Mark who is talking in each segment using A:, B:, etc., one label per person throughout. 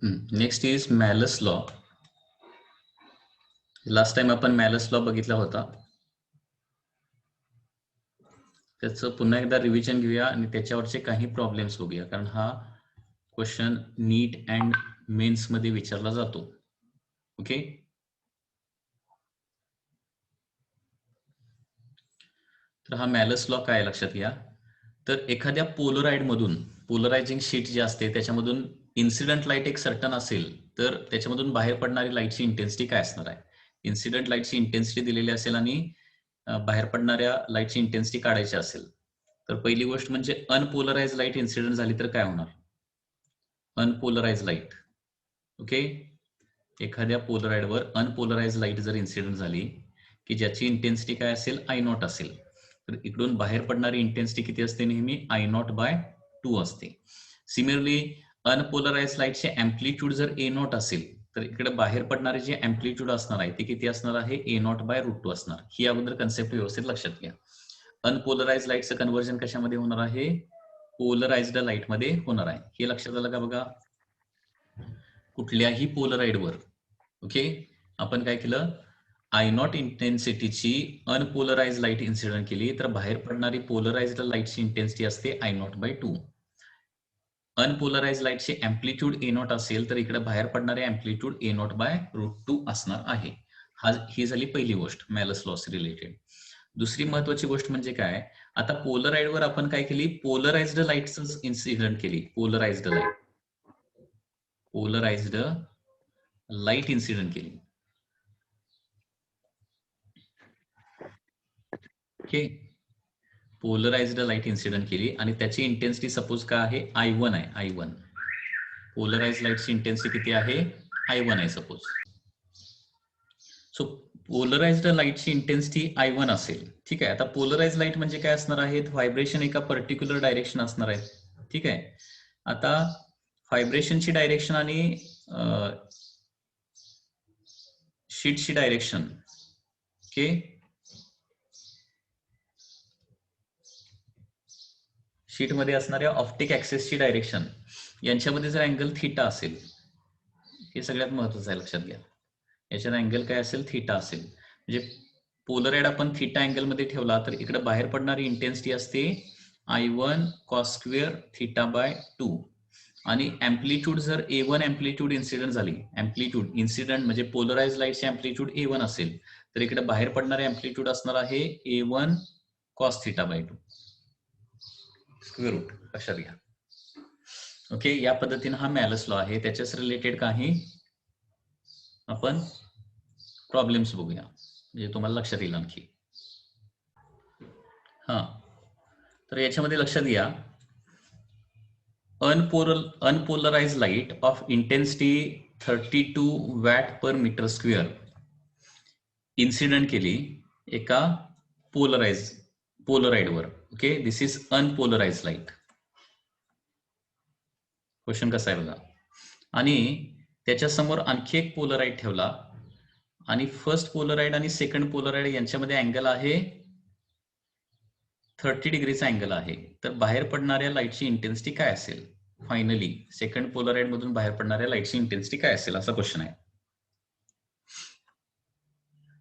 A: Next is Malus law. Last time आपण Malus law बघितला होता. त्याचं पुन्हा एकदा रिव्हिजन घेऊया आणि त्याच्यावरचे काही प्रॉब्लेम्स बघूया, कारण हा क्वेश्चन नीट अँड मेन्स मध्ये विचारला जातो. ओके, तर हा मॅलस लॉ काय लक्षात घ्या. तर एखाद्या पोलराइड मधून, पोलरायझिंग शीट जी असते त्याच्यामधून इन्सिडेंट लाईट एक सर्टन असेल तर त्याच्यामधून बाहेर पडणारी लाईटची इंटेन्सिटी काय असणार आहे. इन्सिडेंट लाईटची इंटेन्सिटी दिलेली असेल आणि बाहेर पडणाऱ्या लाईटची इंटेन्सिटी काढायची असेल तर पहिली गोष्ट म्हणजे अनपोलराइज लाईट इन्सिडेंट झाली तर काय होणार. अनपोलराइज लाईट, ओके, एखाद्या पोलराइडवर अनपोलराइज लाईट जर इन्सिडेंट झाली की ज्याची इंटेन्सिटी काय असेल आय नॉट असेल, तर इकडून बाहेर पडणारी इंटेन्सिटी किती असते, नेहमी आय नॉट बाय 2 असते. सिमिलरली अनपोलराइज लाईटचे अँप्लिट्यूड जर ए नॉट असेल तर इकडे बाहेर पडणारे जे अँप्लिट्यूड असणार आहे ते किती असणार आहे, ए नॉट बाय √2 असणार. ही अगोदर कन्सेप्ट व्यवस्थित लक्षात घ्या. अनपोलराइज लाईटचं कन्व्हर्जन कशामध्ये होणार आहे, पोलराइज्ड लाईट मध्ये होणार आहे. हे लक्षात आलं का बघा. कुठल्याही पोलराइडवर, ओके, आपण काय केलं, आय नॉट इंटेन्सिटीची अनपोलराइज लाईट इन्सिडेंट केली तर बाहेर पडणारी पोलराइज्ड लाईटची इंटेन्सिटी असते आय नॉट बाय 2. अनपोलराइज लाईटचे अँप्लिट्यूड ए नॉट असेल तर इकडे बाहेर पडणारे अँप्लिट्यूड ए नॉट बाय √2 असणार आहे. ही झाली पहिली गोष्ट मॅलस लॉस रिलेटेड. दुसरी महत्वाची गोष्ट म्हणजे काय, आता पोलराइडवर आपण काय केली, पोलराइज्ड लाईटच इन्सिडेंट केली. पोलराइज्ड लाईट इन्सिडेंट केली. ओके, पोलराइज्ड लाईट इन्सिडेंट केली आणि त्याची इंटेन्सिटी सपोज काय आहे, I1 आहे. I1 पोलराइज्ड लाईटची इंटेन्सिटी किती आहे, I1 आहे सपोज. सो पोलराइज्ड लाईटची इंटेन्सिटी I1 असेल. ठीक आहे, आता पोलराइज्ड लाईट म्हणजे काय असणार आहे, व्हायब्रेशन एका पर्टिक्युलर डायरेक्शन असणार आहे. ठीक आहे, आता व्हायब्रेशनची डायरेक्शन आणि शीटची डायरेक्शन, ओके, शीट मध्ये असणाऱ्या ऑप्टिक ऍक्सेसची डायरेक्शन यांच्यामध्ये जर अँगल थीटा असेल, हे सगळ्यात महत्वाचं आहे लक्षात घ्या. याच्यात अँगल काय असेल, थीटा असेल. म्हणजे पोलराइड आपण थीटा अँगल मध्ये ठेवला तर इकडे बाहेर पडणारी इंटेन्सिटी असते I1 cos square theta by 2 आणि अँप्लिट्यूड जर A1 अँप्लिट्यूड इन्सिडेंट झाली, अँप्लिट्यूड इन्सिडेंट म्हणजे पोलराइज लाईटचे अँप्लिट्यूड A1 असेल तर इकडे बाहेर पडणारे अँप्लिट्यूड असणार आहे A1 cos theta by 2 square root, लक्षात घ्या. ओके, या पद्धतीने हा मॅलस लॉ आहे. त्याच्याच रिलेटेड काही आपण प्रॉब्लेम्स बघूया म्हणजे तुम्हाला लक्षात येईल आणखी. हा, तर याच्यामध्ये लक्षात घ्या, unpolarised light of intensity 32 watt per metre square incident केली एका पोलराइडवर. Okay, this is unpolarised light. Question कसा आहे बघा. आणि त्याच्या समोर आणखी एक पोलराइड ठेवला आणि फर्स्ट पोलराइड आणि सेकंड पोलराइड यांच्यामध्ये अँगल आहे 30 डिग्रीचा अँगल आहे. तर बाहेर पडणाऱ्या लाईटची इंटेन्सिटी काय असेल, फायनली सेकंड पोलराइड मधून बाहेर पडणाऱ्या लाईटची इंटेन्सिटी काय असेल, असा क्वेश्चन आहे.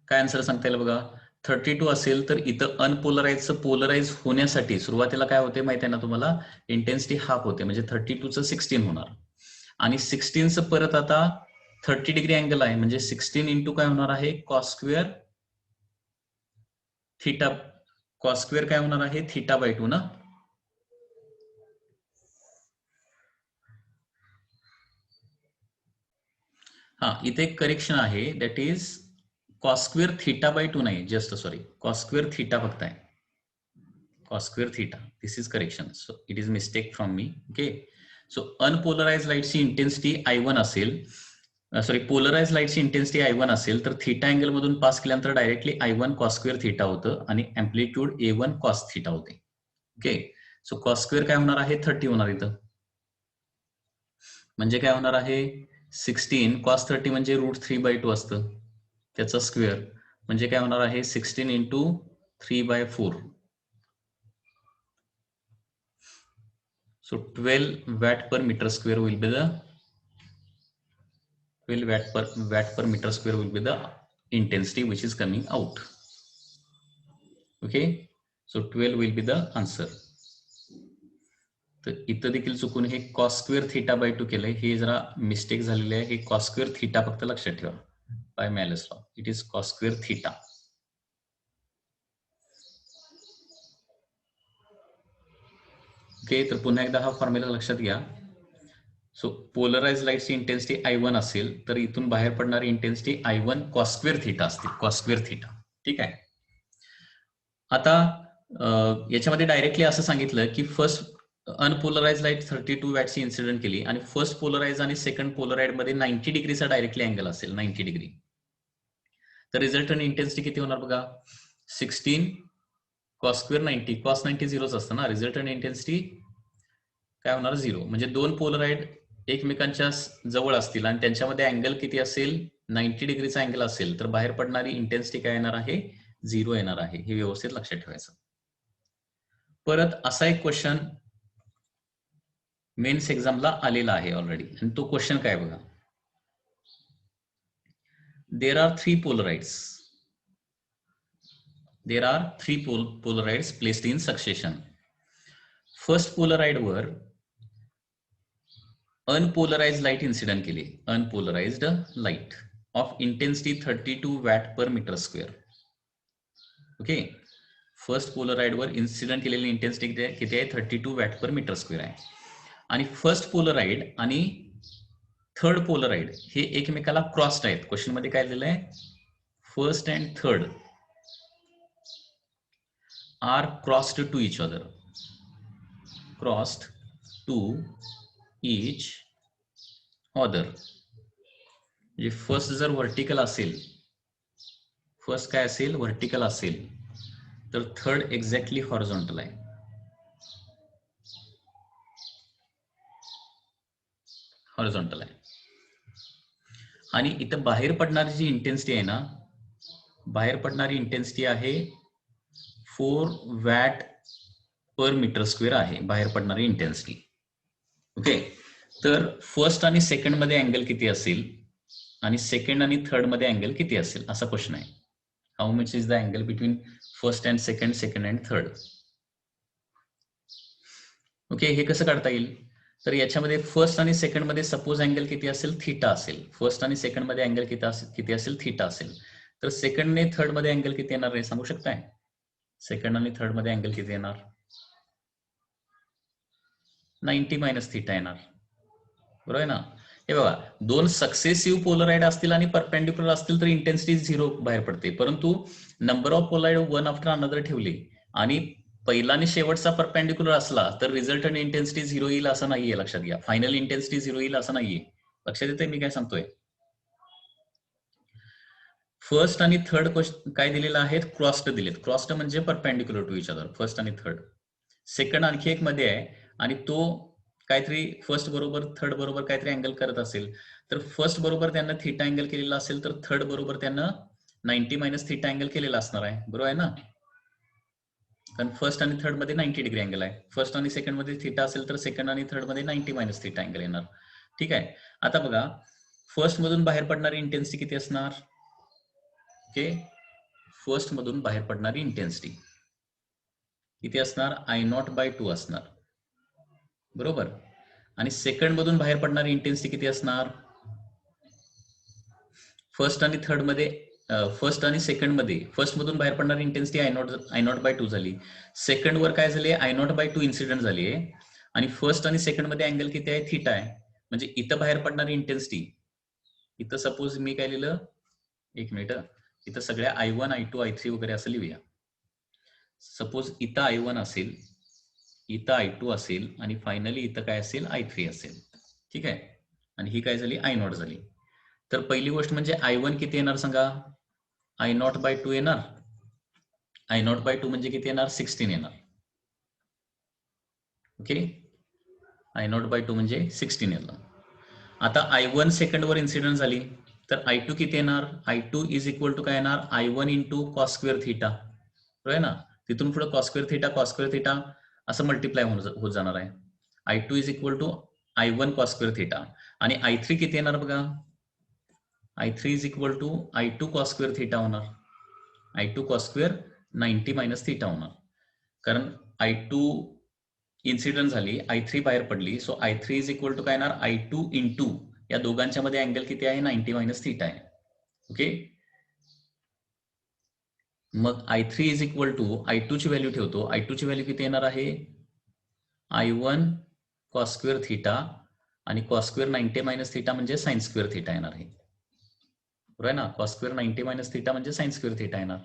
A: काय आन्सर सांगता येईल बघा. 32 असेल तर इथं अनपोलराइजचं पोलराइज होण्यासाठी सुरुवातीला काय होते माहिती आहे ना तुम्हाला, इंटेन्सिटी हाफ होते, म्हणजे 32चं 16 होणार आणि 16चं परत आता 30 डिग्री अँगल आहे म्हणजे 16 इंटू काय होणार आहे, cos square theta, cos square काय होणार आहे, थीटा बाय 2 ना. हा, इथे एक करेक्शन आहे, that is cos square theta by 2 नाही, just sorry, cos square theta फक्त आहे, cos square theta. This is correction. So it is mistake from me. Okay. So unpolarized lightची इंटेन्सिटी I1 असेल, सॉरी पोलराइज लाईटची intensity I1 असेल तर theta angle मधून pass केल्यानंतर directly I1 cos square theta होतं आणि अँप्लिट्यूड A1 cos थीटा होते. ओके, सो cos स्क्वेअर काय होणार आहे, 30 होणार इथं, म्हणजे काय होणार आहे 16 cos 30 म्हणजे √3/2 असतं, त्याचा स्क्वेअर म्हणजे काय होणार आहे 16 into 3/4. So 12 watt per meter square will be the 12 watt per meter square will be the intensity which is coming out. Okay, so 12 will be the answer. तर इथं देखील चुकून हे कॉस स्क्वेअर थीटा बाय 2 केलंय, हे जरा mistake झालेली आहे. हे कॉस स्क्वेअर थीटा फक्त लक्षात ठेवा by Malus law. It is cos square theta. Okay, तर पुन्हा एकदा हा फॉर्म्युला लक्षात घ्या. सो पोलराइज लाईटची इंटेन्सिटी I1 असेल तर इथून बाहेर पडणारी intensity I1 cos square theta असते, कॉस स्क्वेअर थीटा. ठीक आहे. आता याच्यामध्ये डायरेक्टली असं सांगितलं की फर्स्ट अनपोलराइज लाईट 32 वॅटची इन्सिडेंट केली आणि फर्स्ट पोलराइज आणि सेकंड पोलराइड मध्ये 90 डिग्रीचा डायरेक्टली अँगल असेल, 90 डिग्री. तर रिझल्टंट इंटेन्सिटी किती होणार बघा, 16 कॉस स्क्वेअर 90. कॉस 90 झिरोच असतं ना. रिझल्टंट इंटेन्सिटी काय होणार, 0. म्हणजे दोन पोलराइड एकमेकांच्या जवळ असतील आणि त्यांच्यामध्ये अँगल किती असेल, 90 डिग्रीचा अँगल असेल, तर बाहेर पडणारी इंटेन्सिटी काय येणार आहे, 0 येणार आहे. हे व्यवस्थित लक्षात ठेवायचं. परत असा एक क्वेश्चन मेन्स एक्झामला आलेला आहे ऑलरेडी, आणि तो क्वेश्चन काय बघा. There are three polaroids. There are three polarides placed in succession. First polaride वर unpolarized light incident केली, unpolarized light of intensity 32 watt per meter square. Okay, first Polaroid वर incident केलेली इंटेन्सिटी किती आहे, 32 वॅट पर मीटर स्क्वेअर आहे. आणि first Polaroid आणि third Polaroid हे एकमेकाला क्रॉस्ड आहेत. क्वेश्चन मध्ये काय दिलंय, first and third are crossed to each other, crossed to each other. म्हणजे फर्स्ट जर व्हर्टिकल असेल, फर्स्ट काय असेल, व्हर्टिकल असेल, तर थर्ड एक्झॅक्टली हॉरिझॉन्टल आहे. हॉरिझॉन्टल आहे. आणि इथं बाहेर पडणारी जी इंटेन्सिटी आहे ना, बाहेर पडणारी इंटेन्सिटी आहे 4 वॅट पर मीटर स्क्वेअर आहे बाहेर पडणारी इंटेन्सिटी. ओके, तर फर्स्ट आणि सेकंड मध्ये अँगल किती असेल आणि सेकंड आणि थर्ड मध्ये अँगल किती असेल असा क्वेश्चन आहे. How much is the angle between first and second, second and third. Okay, हे कसं काढता येईल, तर याच्यामध्ये फर्स्ट आणि सेकंड मध्ये सपोज अँगल किती असेल, थीटा असेल. फर्स्ट आणि सेकंड मध्ये अँगल किती असेल, थीटा असेल. तर सेकंड ने थर्ड मध्ये अँगल किती येणार आहे सांगू शकताय, सेकंड आणि थर्ड मध्ये अँगल किती येणार, 90 मायनस थीटा येणार. बरोबर आहे ना. हे बघा, दोन सक्सेसिव्ह पोलराइड असतील आणि परपेंडिक्युलर असतील तर इंटेन्सिटी 0 बाहेर पडते. परंतु number of Polaroid one after another ठेवले आणि पहिला आणि शेवटचा परपेंडिक्युलर असला तर रिझल्टंट इंटेन्सिटी 0 येईल असं नाहीये, लक्षात घ्या. फायनल इंटेन्सिटी 0 येईल असं नाहीये. लक्षात येते मी काय सांगतोय. फर्स्ट आणि थर्ड काय दिलेलं आहेत, क्रॉस्ड दिलेत. क्रॉस्ड म्हणजे perpendicular to each other, first आणि थर्ड. सेकंड आणखी एक मध्ये आहे आणि तो काहीतरी फर्स्ट बरोबर थर्ड बरोबर काहीतरी अँगल करत असेल, तर फर्स्ट बरोबर त्यांना थीटा अँगल केलेला असेल तर थर्ड बरोबर त्यांना 90 मायनस थीटा अँगल केलेला असणार आहे. बरोबर आहे ना, कारण फर्स्ट आणि थर्ड मध्ये 90 डिग्री अँगल आहे. फर्स्ट आणि सेकंड मध्ये थीटा असेल तर सेकंड आणि थर्ड मध्ये 90 मायनस थीटा अँगल येणार. ठीक आहे. आता बघा, फर्स्ट मधून बाहेर पडणारी इंटेन्सिटी किती असणार, ओके, फर्स्ट मधून बाहेर पडणारी इंटेन्सिटी किती असणार, I0/2 असणार. बरोबर. आणि सेकंड मधून बाहेर पडणारी इंटेन्सिटी किती असणार, फर्स्ट आणि थर्ड मध्ये, फर्स्ट आणि सेकंड मध्ये फर्स्ट मधून बाहेर पडणारी इंटेन्सिटी I0/2 झाली. सेकंड वर काय झाली, I0/2 इन्सिडेंट झाली आहे आणि फर्स्ट आणि सेकंड मध्ये अँगल किती आहे, थीटा आहे. म्हणजे इथं बाहेर पडणारी इंटेन्सिटी, इथं सपोज मी काय लिहिलं, एक मिनिट, इथं सगळ्या I1, I2, I3 वगैरे असं लिहूया. सपोज इथं I1 असेल, इथं I2 असेल आणि फायनली इथं काय असेल, I3 असेल. ठीक आहे. आणि ही काय झाली, I0 झाली. तर पहिली गोष्ट म्हणजे I1 किती येणार सांगा, I0/2 येणार. I0/2 म्हणजे किती येणार, 16 येणार. ओके, I0/2 म्हणजे 16 येणार. आता I1 सेकंड वर इन्सिडेंट झाली तर I2 किती येणार, I2 इज इक्वल टू काय येणार, I1 into cos square theta. बरोबर आहे ना. तिथून पुढे कॉस स्क्वेअर थीटा असं मल्टिप्लाय होत जाणार आहे. I2 is equal to I1 cos square theta. आणि I3 किती येणार बघा, I3 is equal to I2 cos square theta होणार. I2 cos square 90 minus theta होणार. कारण I2 इन्सिडेंट झाली, I3 बाहेर पडली, so I3 is equal to काय येणार, I2 इंटू या दोघांच्या मध्ये अँगल किती आहे, 90 मायनस थिटा आहे. ओके, मग I3 is equal to I2 ची व्हॅल्यू ठेवतो. I2 ची व्हॅल्यू किती येणार आहे, I1 कॉस स्क्वेअर थिटा आणि कॉस स्क्वेअर 90 मायनस थिटा म्हणजे साइन स्क्वेअर थिटा येणार आहे. बरोबर आहे ना, कॉस स्क्वेअर 90 मायनस थिटा म्हणजे साइन स्क्वेअर थिटा येणार.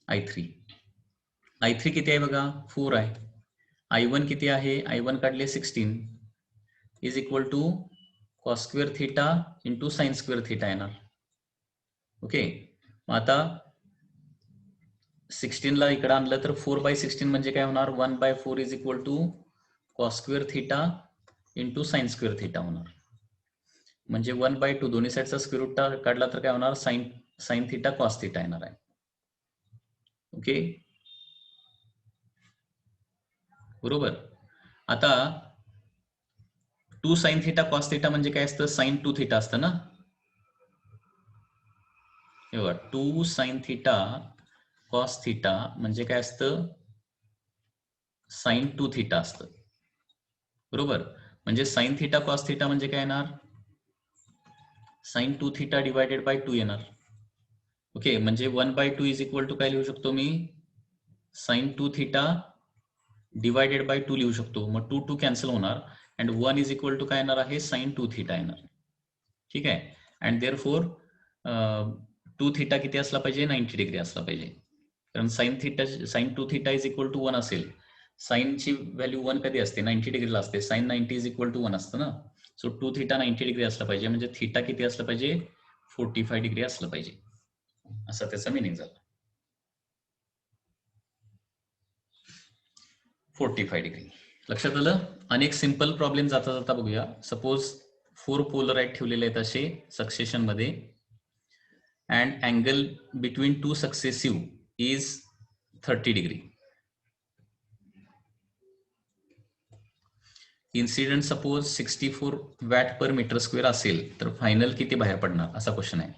A: I3 किती आहे बघा, 4 आहे. I1 किती आहे, I1 काढले 16 is equal to cos square theta into sine square theta येणार. ओके, मग आता 16 ला इकडे आणलं तर 4/16 म्हणजे काय होणार, 1/4 is equal to cos square theta into sine square theta होणार. म्हणजे 1/2 दोन्ही साईडचा स्क्वेअर रूट काढला तर काय होणार, साइन थिटा कॉस थिटा येणार आहे. ओके, बरोबर. आता 2 साइन थिटा कॉस थिटा म्हणजे काय असतं, साइन 2 थिटा असतं ना. 2 साइन थिटा कॉस थिटा म्हणजे काय असतं, साइन 2 थिटा असतं. बरोबर, म्हणजे साइन थिटा कॉस थिटा म्हणजे काय येणार, साइन 2 थिटा डिवायडेड बाय 2 येणार. ओके, म्हणजे 1/2 इज इक्वल टू काय लिहू शकतो मी, साइन 2 थिटा डिवायडेड बाय 2 लिहू शकतो. मग 2 2 कॅन्सल होणार अँड 1 इज इक्वल टू काय येणार आहे, साइन 2 थिटा येणार. ठीक आहे, अँड देअरफॉर 2 थिटा किती असला पाहिजे, 90 डिग्री असला पाहिजे. कारण sine 2 theta is equal to 1 असेल. साइनची व्हॅल्यू 1 कधी असते, 90 डिग्रीला असते. साइन 90 इज इक्वल टू 1 असतं ना. सो 2 थिटा 90 डिग्री असला पाहिजे, म्हणजे थिटा किती असलं पाहिजे, 45 डिग्री असलं पाहिजे. असं त्याचा मिनिंग झाला, 45 डिग्री. लक्षात आलं. अनेक सिंपल प्रॉब्लेम जाता जाता बघूया. सपोज 4 पोलराइड ठेवलेले आहेत असे सक्सेशन मध्ये, and angle between 2 successive is 30 degree. Incident suppose 64 watt per metre square असेल तर फायनल किती बाहेर पडणार, असा क्वेश्चन आहे.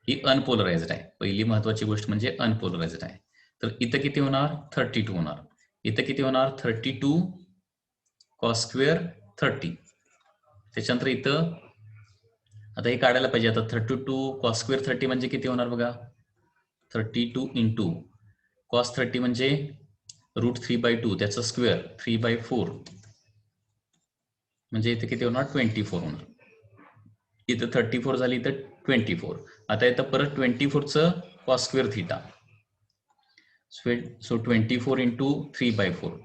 A: ही अनपोलराइज्ड आहे. पहिली महत्वाची गोष्ट म्हणजे अनपोलराइज्ड आहे. तर इथं किती होणार, 32 होणार. इथं किती होणार, 32 कॉस स्क्वेअर 30. त्याच्यानंतर इथं आता हे काढायला पाहिजे. आता 32 कॉस स्क्वेअर 30 म्हणजे किती होणार बघा, 32 इंटू कॉस 30 म्हणजे √3/2 त्याचा स्क्वेअर 3/4 म्हणजे इथे किती होणार, 24 होणार. इथं 34 झाली, इथं 24. आता इथं परत 24चं cos square theta, so 24 into 3/4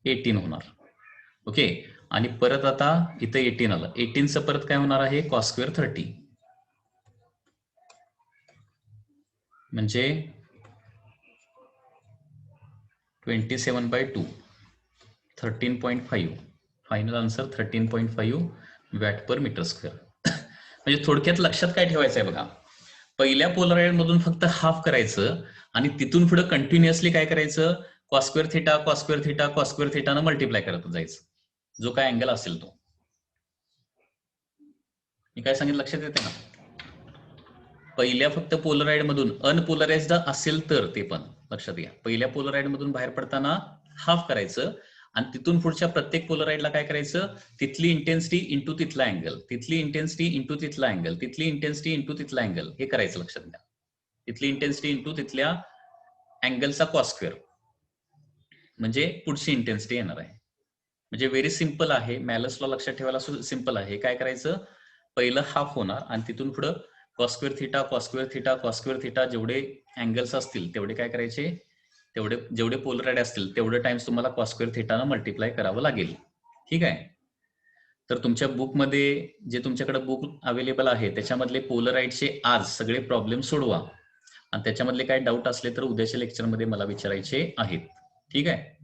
A: 18 होणार. ओके, आणि परत आता इथं 18 आलं. 18चं परत काय होणार आहे, कॉस स्क्वेअर 30 म्हणजे 27/2 13.5. Final answer 13.5 watt per metre square. म्हणजे थोडक्यात लक्षात काय ठेवायचं आहे बघा, पहिल्या पोलराइड मधून फक्त हाफ करायचं आणि तिथून पुढे कंटिन्युअसली काय करायचं, cos square theta cos square theta cos square थिटानं मल्टिप्लाय करत जायचं, जो काय अँगल असेल तो. मी काय सांगितलं लक्षात येते ना. पहिल्या फक्त पोलराइड मधून अनपोलराइज्ड असेल तर ते पण लक्षात घ्या. पहिल्या पोलराइड मधून बाहेर पडताना हाफ करायचं आणि तिथून पुढच्या प्रत्येक पोलराइडला काय करायचं, तिथली इंटेन्सिटी इंटू तिथला अँगल, तिथली इंटेन्सिटी इंटू तिथला अँगल, तिथली इंटेन्सिटी इंटू तिथला अँगल, हे करायचं लक्षात घ्या. तिथली इंटेन्सिटी इंटू तिथल्या अँगलचा कॉस स्क्वेअर म्हणजे पुढची इंटेन्सिटी येणार आहे. म्हणजे व्हेरी सिंपल आहे. मॅलस लॉ लक्षात ठेवायला सिंपल आहे. काय करायचं, पहिलं हाफ होणार आणि तिथून पुढं cos square theta cos square theta cos square theta जेवढे अँगल्स असतील तेवढे काय करायचे, तेवढे जेवढे पोलराइड असतील तेवढे टाइम्स तुम्हाला कॉस स्क्वेअर थिटानं मल्टिप्लाय करावं लागेल. ठीक आहे. तर तुमच्या बुकमध्ये जे तुमच्याकडे बुक अवेलेबल आहे त्याच्यामधले पोलराइडचे आज सगळे प्रॉब्लेम सोडवा आणि त्याच्यामधले काय डाऊट असले तर उद्याच्या लेक्चरमध्ये मला विचारायचे आहेत. ठीक आहे.